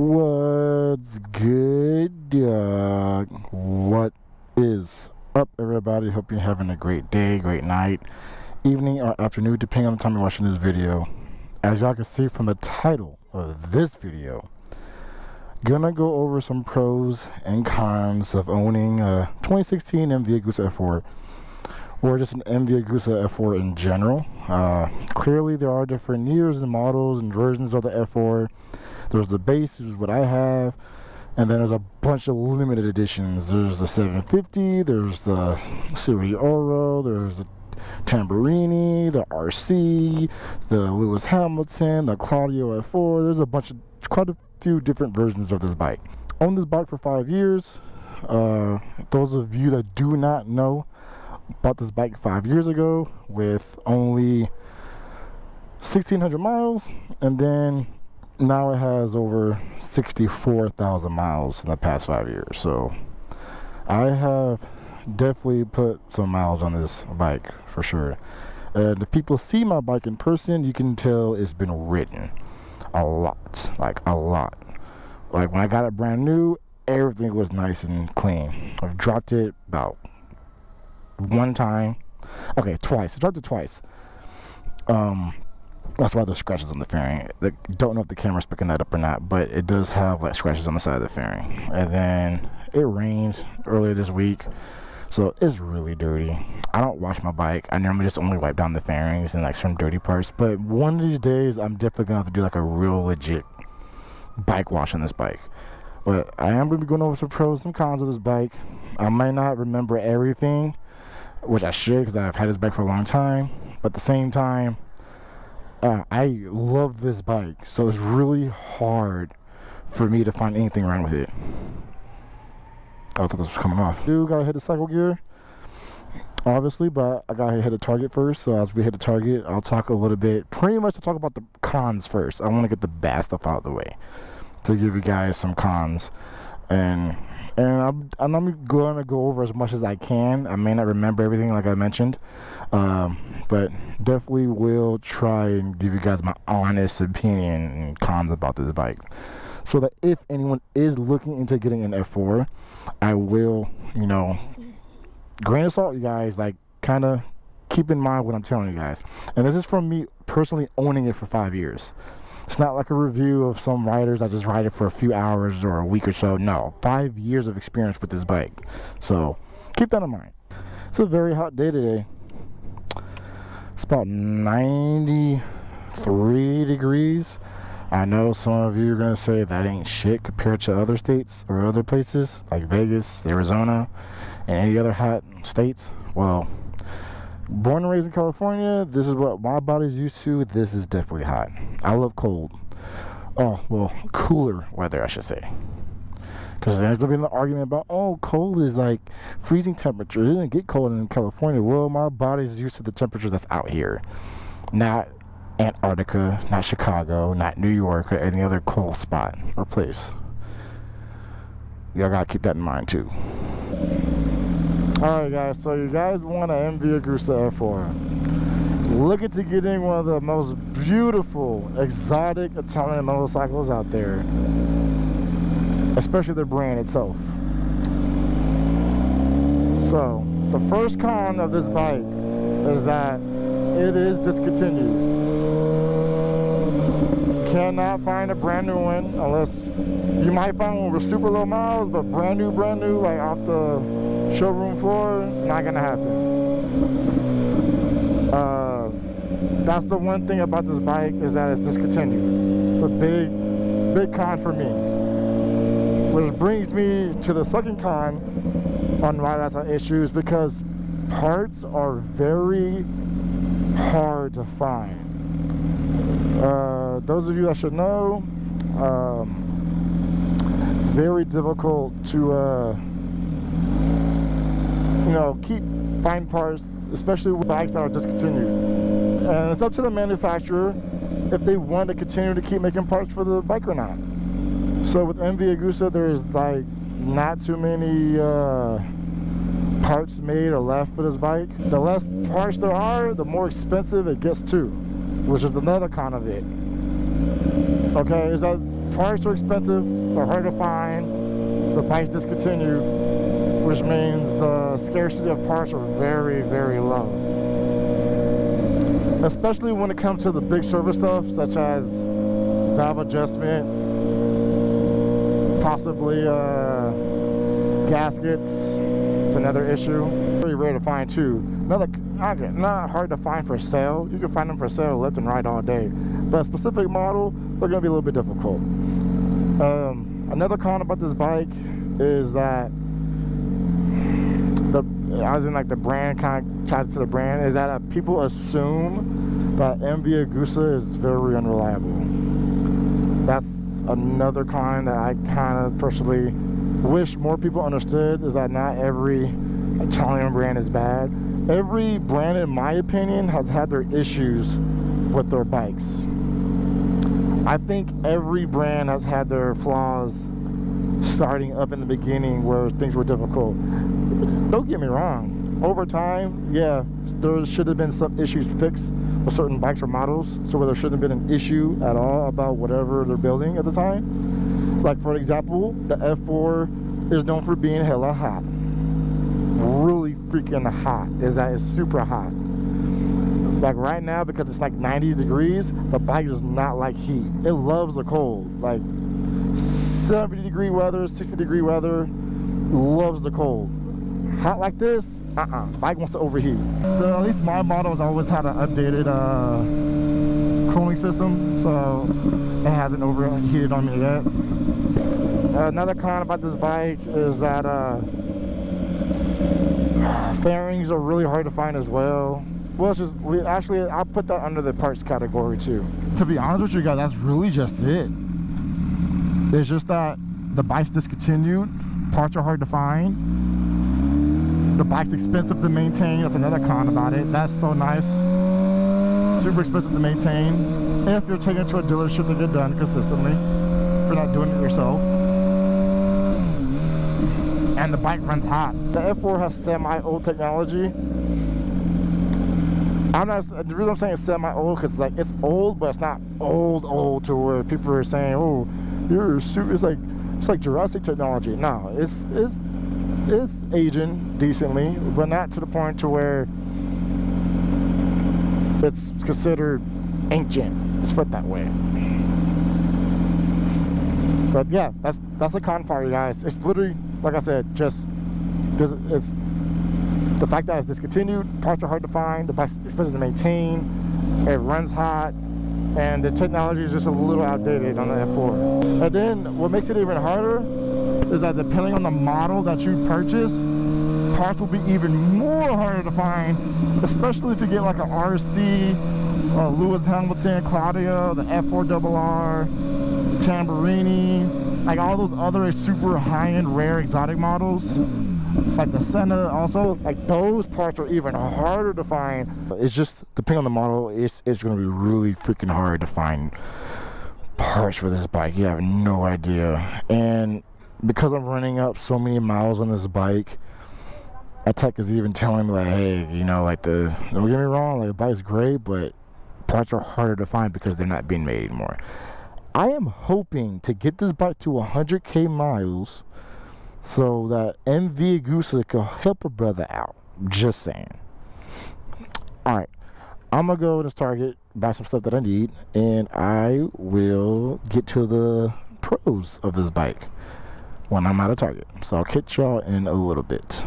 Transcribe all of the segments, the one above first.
What's good, dog? What is up, everybody? Hope you're having a great day, great night, evening, or afternoon, depending on the time you're watching this video. As y'all can see from the title of this video, gonna go over some pros and cons of owning a 2016 Whhaattsss F4, or just an Whhaattsss F4 in general. Clearly, there are different years and models and versions of the F4. There's the base, which is what I have, and then there's a bunch of limited editions. There's the 750, there's the Serie Oro, there's the Tamburini, the RC, the Lewis Hamilton, the Claudio F4. There's quite a few different versions of this bike. Owned this bike for 5 years. Those of you that do not know, bought this bike 5 years ago with only 1,600 miles, and then now it has over 64,000 miles in the past 5 years. So I have definitely put some miles on this bike for sure. And if people see my bike in person, you can tell it's been ridden a lot, like a lot. Like when I got it brand new, everything was nice and clean. I've dropped it about one time. Okay, twice. I dropped it twice. That's why there's scratches on the fairing. Don't know if the camera's picking that up or not, but it does have like scratches on the side of the fairing. And then it rained earlier this week, so it's really dirty. I don't wash my bike. I normally just only wipe down the fairings and like some dirty parts, but one of these days I'm definitely gonna have to do like a real legit bike wash on this bike. But I am gonna be going over some pros and cons of this bike. I might not remember everything, which I should, because I've had this bike for a long time, but at the same time, I love this bike, so it's really hard for me to find anything wrong with it. Oh, I thought this was coming off. Gotta hit the cycle gear, obviously, but I gotta hit the target first. So as we hit the target, I'll talk a little bit, pretty much to talk about the cons first. I want to get the bad stuff out of the way to give you guys some cons, and I'm gonna go over as much as I can. I may not remember everything, like I mentioned, but definitely will try and give you guys my honest opinion and cons about this bike, so that if anyone is looking into getting an F4, I will, grain of salt, you guys, like kind of keep in mind what I'm telling you guys. And this is from me personally owning it for 5 years. It's not like a review of some riders. I just ride it for a few hours or a week or so. No, 5 years of experience with this bike. So keep that in mind. It's a very hot day today. It's about 93 degrees. I know some of you are going to say that ain't shit compared to other states or other places like Vegas, Arizona, and any other hot states. Well, born and raised in California, this is what my body's used to. This is definitely hot. I love cold. Oh, well, cooler weather, I should say. Because there's going to be an argument about, oh, cold is like freezing temperature. It doesn't get cold in California. Well, my body's used to the temperature that's out here. Not Antarctica, not Chicago, not New York, or any other cold spot or place. Y'all got to keep that in mind, too. Alright guys, so you guys want an Whhaattsss F4. Look into getting one of the most beautiful, exotic Italian motorcycles out there. Especially the brand itself. So, the first con of this bike is that it is discontinued. You cannot find a brand new one unless you might find one with super low miles, but brand new, like off the showroom floor, not gonna happen. That's the one thing about this bike, is that it's discontinued. It's a big con for me. Which brings me to the second con on why that's an issue, is because parts are very hard to find. Those of you that should know, it's very difficult to find parts, especially with bikes that are discontinued. And it's up to the manufacturer if they want to continue to keep making parts for the bike or not. So with Whhaattsss, there's like not too many parts made or left for this bike. The less parts there are, the more expensive it gets too, which is another con of it. Okay, is that parts are expensive, they're hard to find, the bike's discontinued, which means the scarcity of parts are very, very low. Especially when it comes to the big service stuff, such as valve adjustment, possibly gaskets. It's another issue. Very rare to find too. Not hard to find for sale. You can find them for sale left and right all day. But a specific model, they're going to be a little bit difficult. Another con about this bike is that the brand kind of tied to the brand is that people assume that Whhaattsss is very unreliable. That's another con that I kind of personally wish more people understood, is that not every Italian brand is bad. Every brand, in my opinion, has had their issues with their bikes. I think every brand has had their flaws starting up in the beginning where things were difficult. Don't get me wrong, over time, yeah, there should have been some issues fixed with certain bikes or models, so where there shouldn't have been an issue at all about whatever they're building at the time. Like, for example, the F4 is known for being hella hot. Really freaking hot. It's super hot. Like right now, because it's like 90 degrees, the bike does not like heat. It loves the cold. Like 70 degree weather, 60 degree weather, loves the cold. Hot like this, bike wants to overheat. At least my model has always had an updated cooling system, so it hasn't overheated on me yet. Another con about this bike is that fairings are really hard to find as well. Well, it's just, actually, I'll put that under the parts category too. To be honest with you guys, that's really just it. It's just that the bike's discontinued, parts are hard to find, the bike's expensive to maintain. That's another con about it. That's so nice. Super expensive to maintain if you're taking it to a dealership to get done consistently, if you're not doing it yourself. And the bike runs hot. The F4 has semi-old technology. The reason I'm saying it's semi-old because like it's old, but it's not old to where people are saying, "Oh, you're super." It's like Jurassic technology. No, it's aging decently, but not to the point to where it's considered ancient. Let's put it that way. But yeah, that's the con part, you guys. It's literally, like I said, just it's the fact that it's discontinued, parts are hard to find, the bike's expensive to maintain, it runs hot, and the technology is just a little outdated on the F4. And then what makes it even harder is that depending on the model that you purchase, parts will be even more harder to find, especially if you get like an RC, Lewis Hamilton, Claudia, the F4RR, Tamburini, like all those other super high-end rare exotic models, like the Senna also, like those parts are even harder to find. It's just, depending on the model, it's going to be really freaking hard to find parts for this bike. You have no idea. And because I'm running up so many miles on this bike, a tech is even telling me like, hey, you know, like don't get me wrong, like the bike's great, but parts are harder to find because they're not being made anymore. I am hoping to get this bike to 100k miles so that Whhaattsss can help a brother out. Just saying. Alright, I'm gonna go to Target, buy some stuff that I need, and I will get to the pros of this bike when I'm out of Target. So I'll catch y'all in a little bit.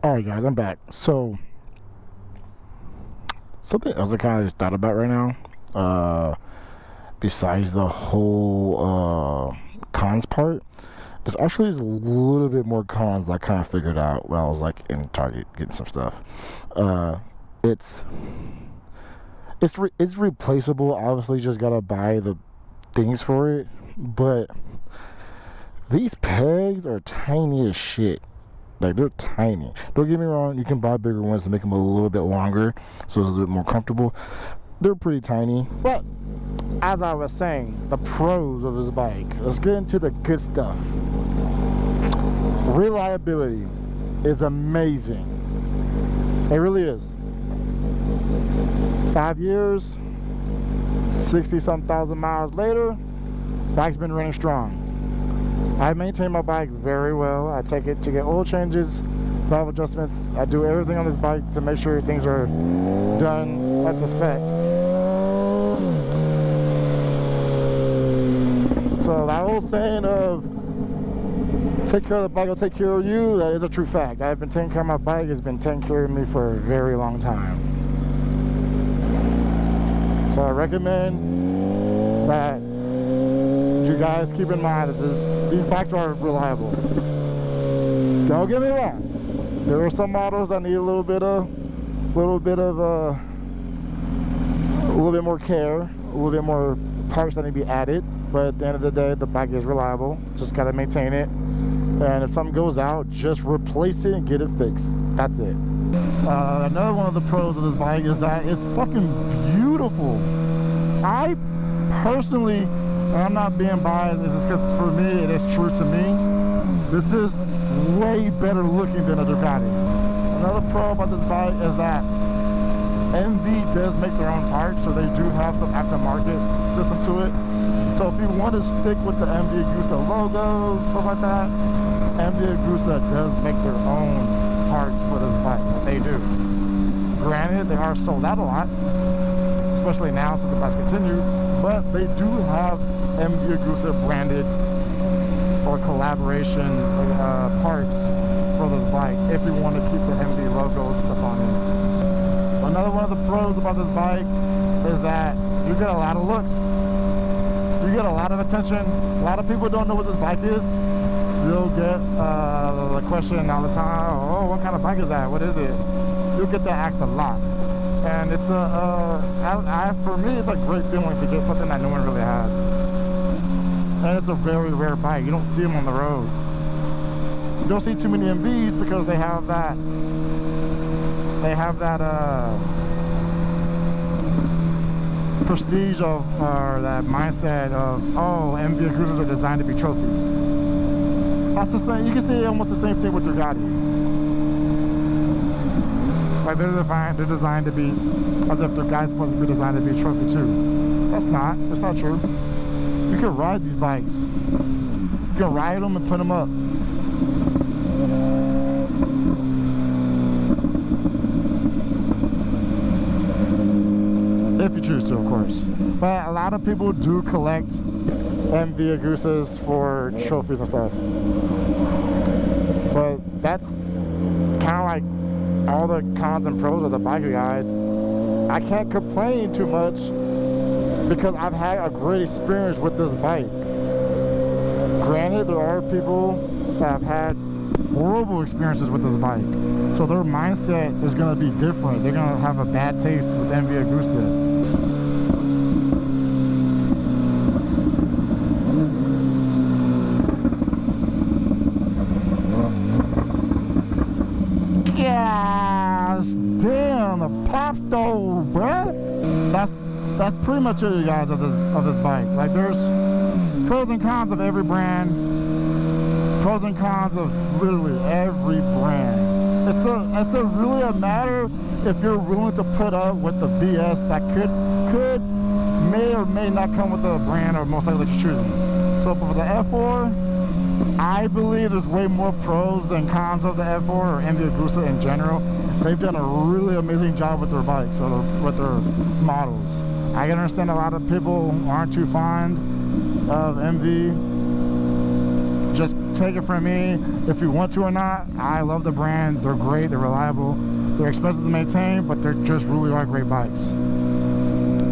Alright guys, I'm back. So something else I kind of just thought about right now, besides the whole cons part, there's actually a little bit more cons I kind of figured out when I was like in Target getting some stuff. It's replaceable. Obviously, just gotta buy the things for it, but these pegs are tiny as shit. Like, they're tiny. Don't get me wrong, you can buy bigger ones to make them a little bit longer so it's a little bit more comfortable. They're pretty tiny. But as I was saying, the pros of this bike. Let's get into the good stuff. Reliability is amazing. It really is. 5 years, 60-some thousand miles later, bike's been running strong. I maintain my bike very well. I take it to get oil changes, valve adjustments. I do everything on this bike to make sure things are done up to spec. So that old saying of take care of the bike, I'll take care of you, that is a true fact. I've been taking care of my bike. It's been taking care of me for a very long time. So I recommend that you guys keep in mind that these bikes are reliable. Don't get me wrong. There are some models that need a little bit more care, a little bit more parts that need to be added. But at the end of the day, the bike is reliable. Just gotta maintain it. And if something goes out, just replace it and get it fixed. That's it. Another one of the pros of this bike is that it's fucking beautiful. I personally, and I'm not being biased, this is because for me, it is true to me. This is way better looking than a Ducati. Another pro about this bike is that MV does make their own parts, so they do have some aftermarket system to it. So if you want to stick with the Whhaattsss logos, stuff like that, Whhaattsss does make their own parts for this bike. They do. Granted, they are sold out a lot, especially now since the bikes continue, but they do have Whhaattsss branded or collaboration parts for this bike if you want to keep the MV logo and stuff on it. Another one of the pros about this bike is that you get a lot of looks. You get a lot of attention. A lot of people don't know what this bike is. They'll get the question all the time, oh, what kind of bike is that? What is it? You'll get that asked a lot. And it's for me, it's a great feeling to get something that no one really has. And it's a very rare bike. You don't see them on the road. You don't see too many MVs because they have that prestige of, or that mindset of, oh, Whaattsss are designed to be trophies. That's the same. You can say almost the same thing with Ducati. Like they're designed to be, as if Ducati's supposed to be designed to be a trophy too. That's not. It's not true. You can ride these bikes. You can ride them and put them up. If you choose to, of course. But a lot of people do collect Whaattsss for trophies and stuff. But that's kind of like all the cons and pros of the bike, you guys. I can't complain too much because I've had a great experience with this bike. Granted, there are people that have had horrible experiences with this bike, so their mindset is going to be different. They're going to have a bad taste with Whaattsss. Yes, damn, the pop stove, bruh. That's pretty much it, you guys, of this bike. Like, there's pros and cons of every brand. Pros and cons of literally every brand. It's really a matter if you're willing to put up with the BS that may or may not come with the brand or most likely you're choosing. So for the F4, I believe there's way more pros than cons of the F4 or Whaattsss in general. They've done a really amazing job with their bikes or with their models. I can understand a lot of people aren't too fond of MV. Just take it from me if you want to or not. I love the brand. They're great. They're reliable. They're expensive to maintain, but they're just really are great bikes.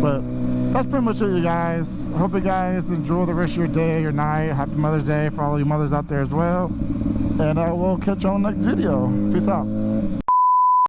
But that's pretty much it, you guys. I hope you guys enjoy the rest of your day, your night. Happy Mother's Day for all you mothers out there as well. And I will catch you on the next video. Peace out.